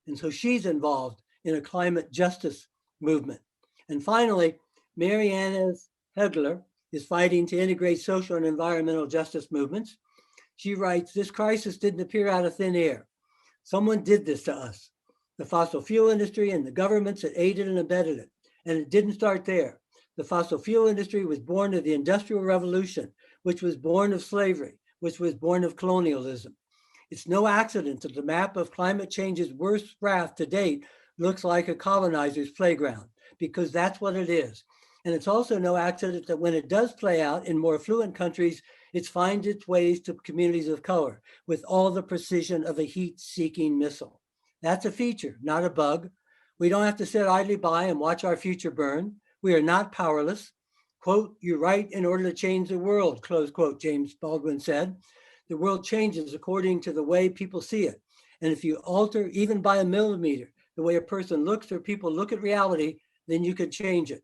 And so she's involved in a climate justice movement. And finally, Marianne Hegler is fighting to integrate social and environmental justice movements. She writes, this crisis didn't appear out of thin air. Someone did this to us, the fossil fuel industry and the governments that aided and abetted it. And it didn't start there. The fossil fuel industry was born of the Industrial Revolution, which was born of slavery, which was born of colonialism. It's no accident that the map of climate change's worst wrath to date looks like a colonizer's playground, because that's what it is. And it's also no accident that when it does play out in more affluent countries, it finds its ways to communities of color with all the precision of a heat-seeking missile. That's a feature, not a bug. We don't have to sit idly by and watch our future burn. We are not powerless. Quote, "You write in order to change the world," close quote, James Baldwin said. The world changes according to the way people see it. And if you alter, even by a millimeter, the way a person looks or people look at reality, then you could change it.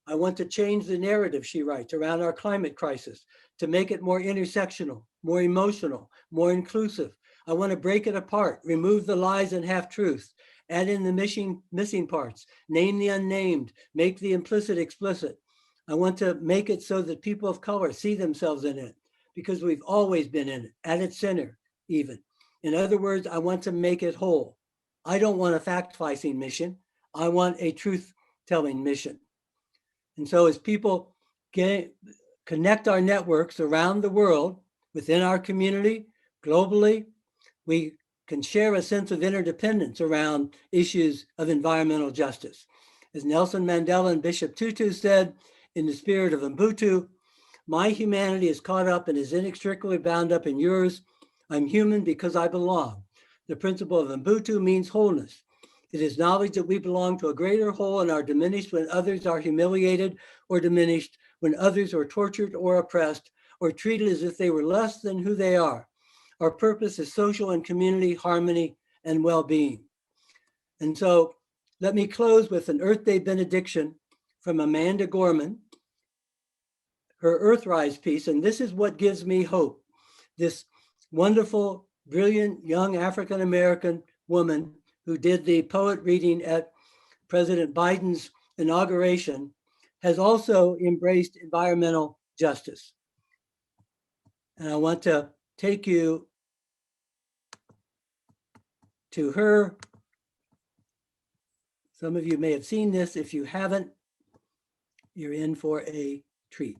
I want to change the narrative, she writes, around our climate crisis to make it more intersectional, more emotional, more inclusive. I want to break it apart, remove the lies and half-truths, add in the missing parts, name the unnamed, make the implicit explicit. I want to make it so that people of color see themselves in it, because we've always been in it, at its center even. In other words, I want to make it whole. I don't want a fact-finding mission. I want a truth-telling mission. And so as people connect our networks around the world, within our community, globally, we can share a sense of interdependence around issues of environmental justice. As Nelson Mandela and Bishop Tutu said, in the spirit of Ubuntu, my humanity is caught up and is inextricably bound up in yours. I'm human because I belong. The principle of Ubuntu means wholeness. It is knowledge that we belong to a greater whole and are diminished when others are humiliated or diminished, when others are tortured or oppressed, or treated as if they were less than who they are. Our purpose is social and community harmony and well-being. And so let me close with an Earth Day benediction from Amanda Gorman, her Earthrise piece. And this is what gives me hope. This wonderful, brilliant, young African-American woman who did the poet reading at President Biden's inauguration has also embraced environmental justice. And I want to take you to her. Some of you may have seen this. If you haven't, you're in for a treat.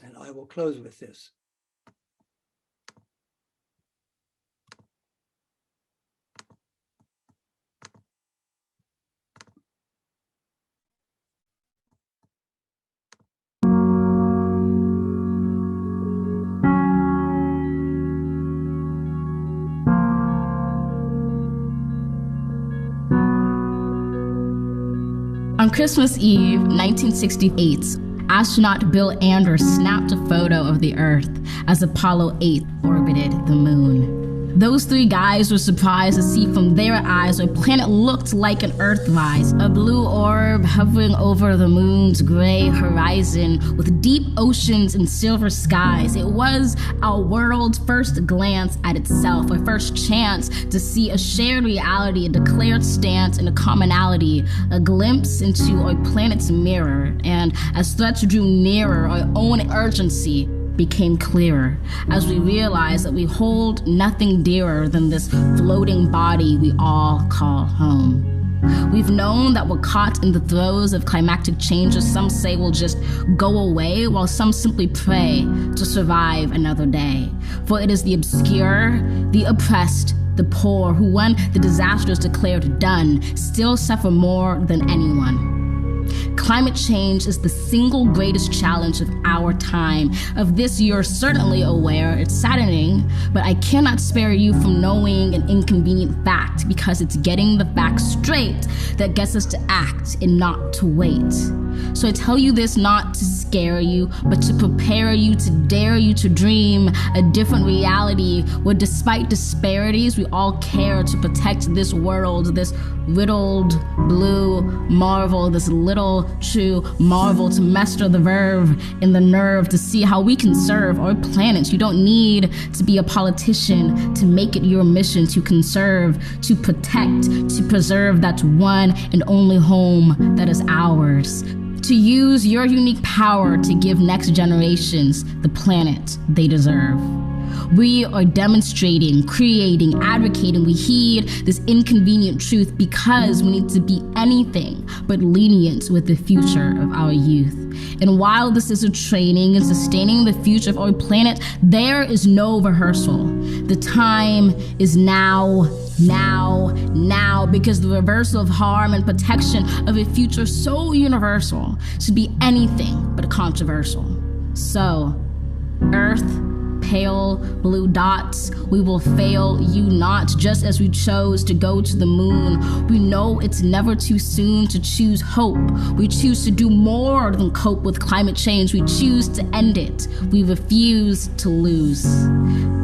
And I will close with this. On Christmas Eve, 1968, astronaut Bill Anders snapped a photo of the Earth as Apollo 8 orbited the moon. Those three guys were surprised to see from their eyes what a planet looked like an Earthrise, a blue orb hovering over the moon's gray horizon with deep oceans and silver skies. It was our world's first glance at itself, our first chance to see a shared reality, a declared stance, and a commonality, a glimpse into our planet's mirror. And as threats drew nearer, our own urgency became clearer as we realized that we hold nothing dearer than this floating body we all call home. We've known that we're caught in the throes of climactic changes some say will just go away, while some simply pray to survive another day. For it is the obscure, the oppressed, the poor who, when the disaster is declared done, still suffer more than anyone. Climate change is the single greatest challenge of our time. Of this, you're certainly aware. It's saddening, but I cannot spare you from knowing an inconvenient fact, because it's getting the facts straight that gets us to act and not to wait. So I tell you this not to scare you, but to prepare you, to dare you to dream a different reality where, despite disparities, we all care to protect this world, this riddled blue marvel, this little true marvel, to master the verve and the nerve to see how we can serve our planet. You don't need to be a politician to make it your mission to conserve, to protect, to preserve that one and only home that is ours. To use your unique power to give next generations the planet they deserve. We are demonstrating, creating, advocating. We heed this inconvenient truth because we need to be anything but lenient with the future of our youth. And while this is a training in sustaining the future of our planet, there is no rehearsal. The time is now, because the reversal of harm and protection of a future so universal should be anything but controversial. So, Earth, pale blue dots, we will fail you not, just as we chose to go to the moon. We know it's never too soon to choose hope. We choose to do more than cope with climate change. We choose to end it. We refuse to lose.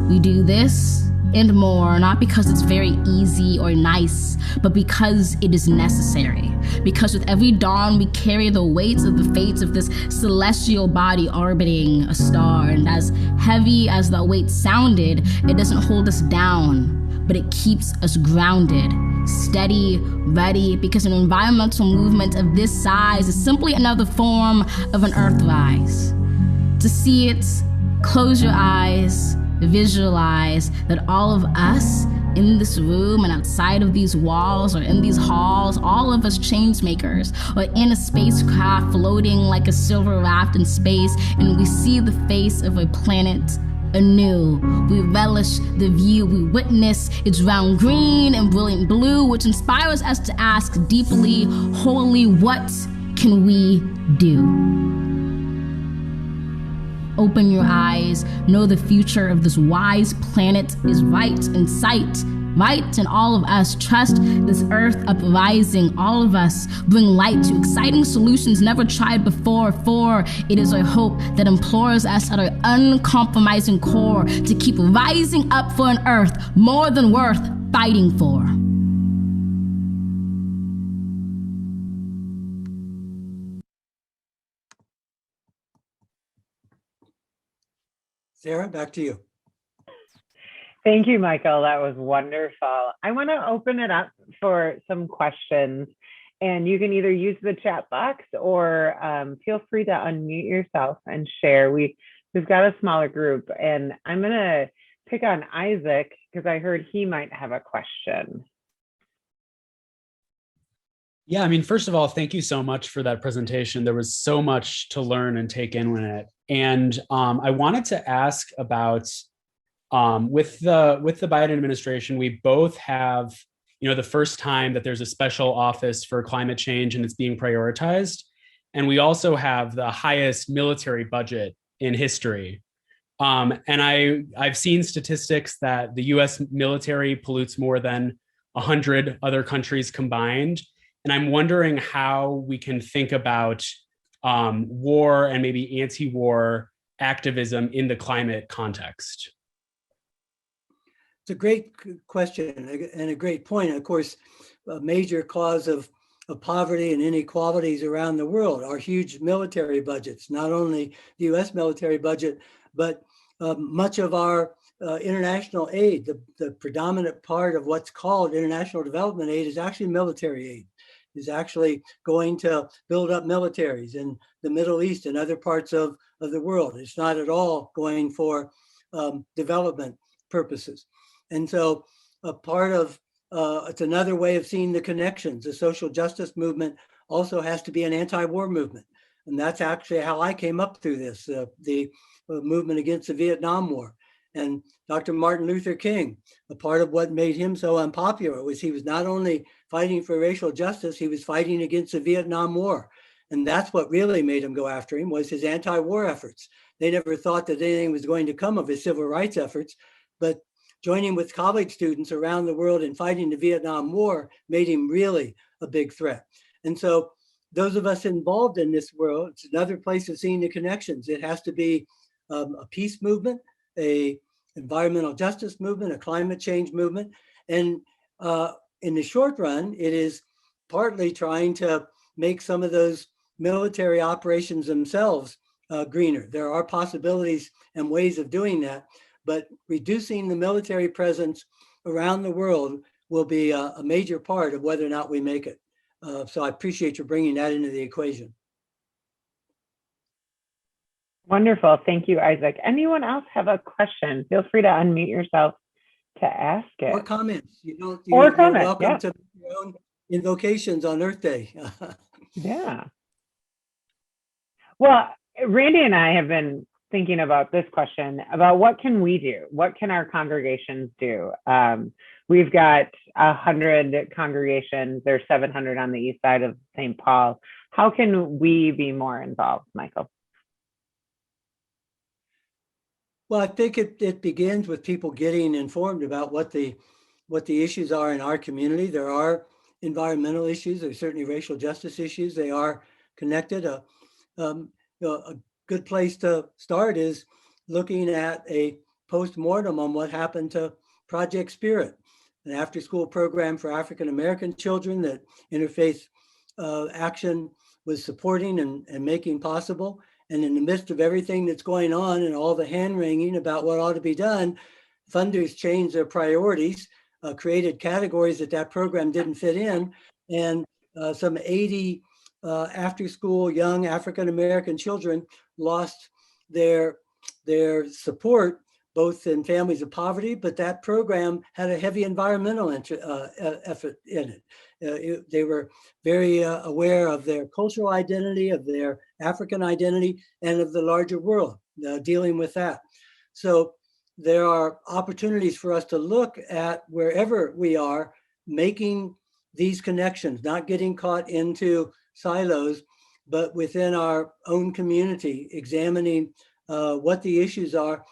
We do this and more, not because it's very easy or nice, but because it is necessary. Because with every dawn, we carry the weights of the fates of this celestial body orbiting a star. And as heavy as that weight sounded, it doesn't hold us down, but it keeps us grounded, steady, ready, because an environmental movement of this size is simply another form of an Earthrise. To see it, close your eyes, visualize that all of us in this room and outside of these walls or in these halls, all of us change makers, or in a spacecraft floating like a silver raft in space, and we see the face of a planet anew. We relish the view, we witness its round green and brilliant blue, which inspires us to ask deeply, wholly, what can we do? Open your eyes, know the future of this wise planet is right in sight, right in all of us. Trust this earth uprising, all of us bring light to exciting solutions never tried before, for it is our hope that implores us at our uncompromising core to keep rising up for an earth more than worth fighting for. Sarah, back to you. Thank you, Michael. That was wonderful. I want to open it up for some questions, and you can either use the chat box or feel free to unmute yourself and share. We've got a smaller group, and I'm going to pick on Isaac because I heard he might have a question. Yeah, I mean, first of all, thank you so much for that presentation. There was so much to learn and take in with it. And I wanted to ask about, with the Biden administration, we both have, the first time that there's a special office for climate change and it's being prioritized. And we also have the highest military budget in history. And I've seen statistics that the US military pollutes more than 100 other countries combined. And I'm wondering how we can think about war and maybe anti-war activism in the climate context. It's a great question and a great point. Of course, a major cause of poverty and inequalities around the world are huge military budgets, not only the US military budget, but much of our international aid. The predominant part of what's called international development aid is actually military aid. Is actually going to build up militaries in the Middle East and other parts of the world. It's not at all going for development purposes. And so a part of, it's another way of seeing the connections. The social justice movement also has to be an anti-war movement. And that's actually how I came up through this, the movement against the Vietnam War. And Dr. Martin Luther King, a part of what made him so unpopular was he was not only fighting for racial justice, he was fighting against the Vietnam War. And that's what really made him go after him, was his anti-war efforts. They never thought that anything was going to come of his civil rights efforts, but joining with college students around the world and fighting the Vietnam War made him really a big threat. And so those of us involved in this world, it's another place of seeing the connections. It has to be a peace movement, a environmental justice movement, a climate change movement. And in the short run, it is partly trying to make some of those military operations themselves greener. There are possibilities and ways of doing that, but reducing the military presence around the world will be a major part of whether or not we make it. So I appreciate you bringing that into the equation. Wonderful. Thank you, Isaac. Anyone else have a question? Feel free to unmute yourself to ask it. Or comments. You're comment, welcome yeah. to make your own invocations on Earth Day. Yeah. Well, Randy and I have been thinking about this question about what can we do? What can our congregations do? We've got 100 congregations. There's 700 on the east side of St. Paul. How can we be more involved, Michael? Well, I think it begins with people getting informed about what the issues are in our community. There are environmental issues. There's certainly racial justice issues. They are connected. A good place to start is looking at a post-mortem on what happened to Project Spirit, an after-school program for African-American children that Interfaith Action was supporting and making possible. And in the midst of everything that's going on and all the hand-wringing about what ought to be done, funders changed their priorities, created categories that program didn't fit in, and some 80 after-school young African-American children lost their support, both in families of poverty, but that program had a heavy environmental effort in it. They were very aware of their cultural identity, of their African identity, and of the larger world, dealing with that. So there are opportunities for us to look at wherever we are, making these connections, not getting caught into silos, but within our own community, examining what the issues are.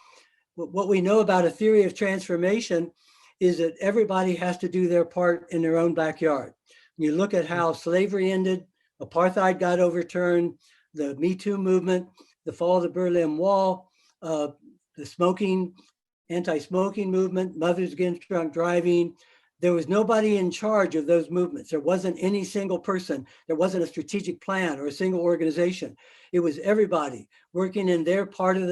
What we know about a theory of transformation is that everybody has to do their part in their own backyard. You look at how slavery ended, apartheid got overturned, the Me Too movement, the fall of the Berlin Wall, the anti-smoking movement, Mothers Against Drunk Driving. There was nobody in charge of those movements. There wasn't any single person. There wasn't a strategic plan or a single organization. It was everybody working in their part of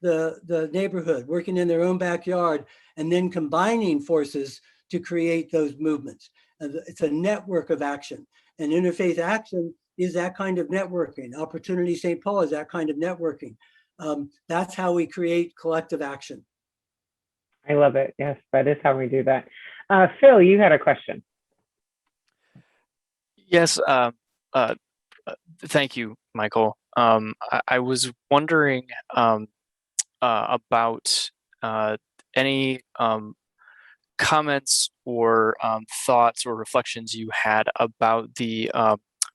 the neighborhood, working in their own backyard, and then combining forces to create those movements. It's a network of action, and Interfaith Action is that kind of networking. Opportunity St. Paul is that kind of networking. That's how we create collective action. I love it. Yes, that is how we do that. Phil, you had a question. Yes. Thank you, Michael. I was wondering about any comments or thoughts or reflections you had about the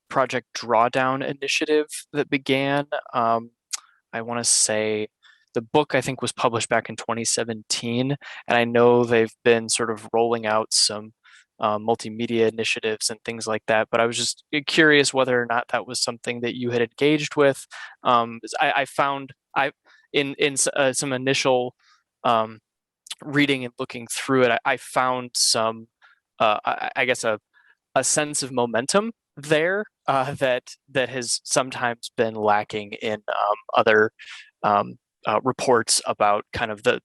Project Drawdown initiative that began. I want to say the book, I think, was published back in 2017, and I know they've been sort of rolling out some multimedia initiatives and things like that, but I was just curious whether or not that was something that you had engaged with. I found in some initial reading and looking through it, I found some, I guess, a sense of momentum there that has sometimes been lacking in other reports about kind of the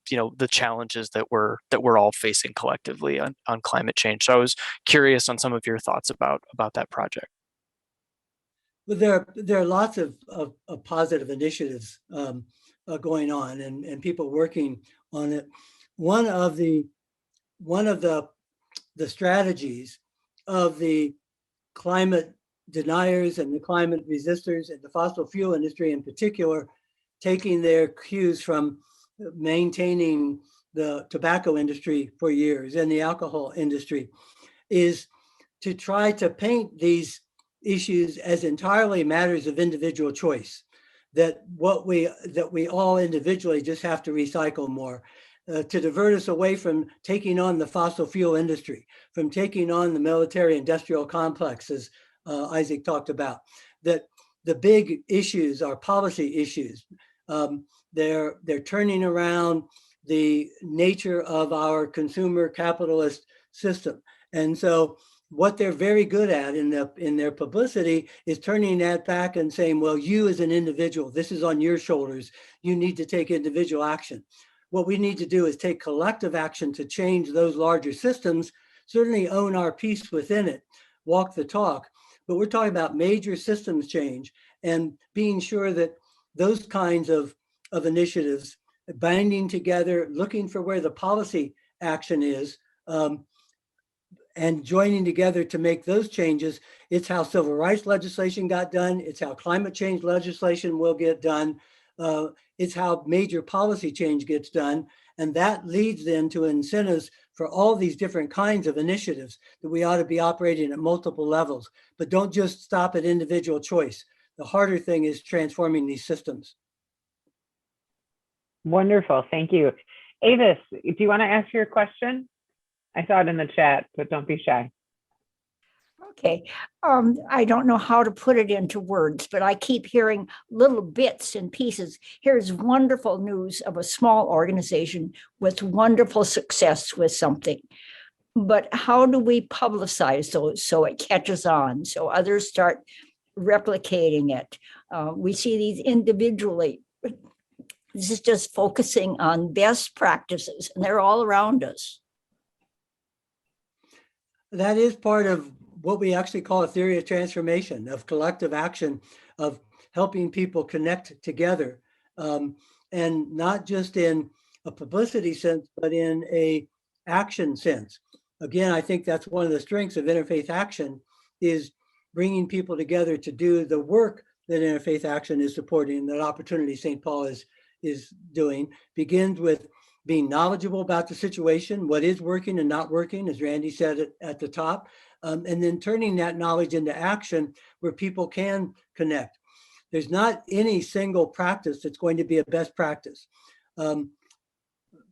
challenges that we're all facing collectively on climate change. So I was curious on some of your thoughts about that project. Well, there are lots of positive initiatives going on and people working on it. One of the strategies of the climate deniers and the climate resistors and the fossil fuel industry in particular, taking their cues from maintaining the tobacco industry for years and the alcohol industry, is to try to paint these issues as entirely matters of individual choice, that we all individually just have to recycle more, to divert us away from taking on the fossil fuel industry, from taking on the military industrial complex, as Isaac talked about, that the big issues are policy issues. They're turning around the nature of our consumer capitalist system. And so what they're very good at in their publicity is turning that back and saying, well, you as an individual, this is on your shoulders. You need to take individual action. What we need to do is take collective action to change those larger systems, certainly own our piece within it, walk the talk. But we're talking about major systems change and being sure that those kinds of of initiatives, binding together, looking for where the policy action is, and joining together to make those changes. It's how civil rights legislation got done. It's how climate change legislation will get done. It's how major policy change gets done. And that leads then to incentives for all these different kinds of initiatives that we ought to be operating at multiple levels. But don't just stop at individual choice. The harder thing is transforming these systems. Wonderful, thank you. Avis, do you want to ask your question? I saw it in the chat, but don't be shy. Okay, I don't know how to put it into words, but I keep hearing little bits and pieces. Here's wonderful news of a small organization with wonderful success with something. But how do we publicize those so it catches on, so others start replicating it? We see these individually. This is just focusing on best practices, and they're all around us. That is part of what we actually call a theory of transformation, of collective action, of helping people connect together, and not just in a publicity sense, but in a action sense. Again, I think that's one of the strengths of Interfaith Action, is bringing people together to do the work that Interfaith Action is supporting, that Opportunity St. Paul is doing. Begins with being knowledgeable about the situation, what is working and not working, as Randy said at the top, and then turning that knowledge into action where people can connect. There's not any single practice that's going to be a best practice.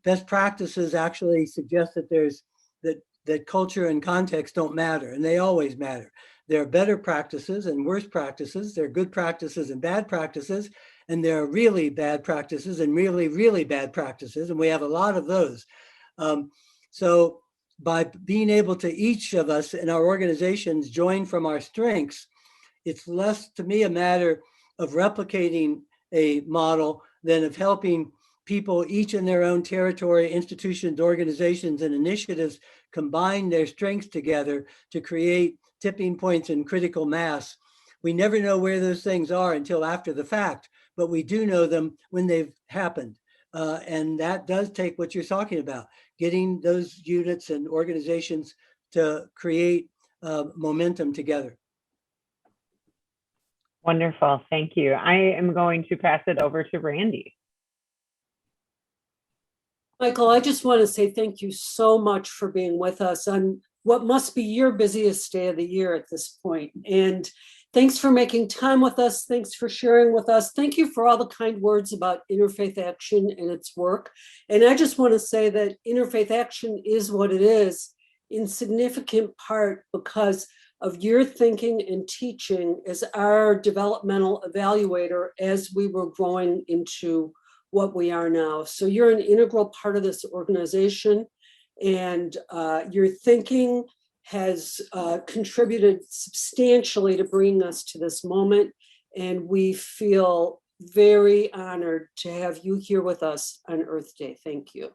Best practices actually suggest that that culture and context don't matter, and they always matter. There are better practices and worse practices. There are good practices and bad practices, and there are really bad practices and really, really bad practices, and we have a lot of those. So by being able to, each of us in our organizations, join from our strengths, it's less, to me, a matter of replicating a model than of helping people, each in their own territory, institutions, organizations, and initiatives, combine their strengths together to create tipping points and critical mass. We never know where those things are until after the fact, but we do know them when they've happened. And that does take what you're talking about, getting those units and organizations to create momentum together. Wonderful, thank you. I am going to pass it over to Randy. Michael, I just want to say thank you so much for being with us on what must be your busiest day of the year at this point. And thanks for making time with us. Thanks for sharing with us. Thank you for all the kind words about Interfaith Action and its work. And I just want to say that Interfaith Action is what it is in significant part because of your thinking and teaching as our developmental evaluator as we were growing into what we are now. So you're an integral part of this organization, and your thinking has contributed substantially to bringing us to this moment. And we feel very honored to have you here with us on Earth Day. Thank you.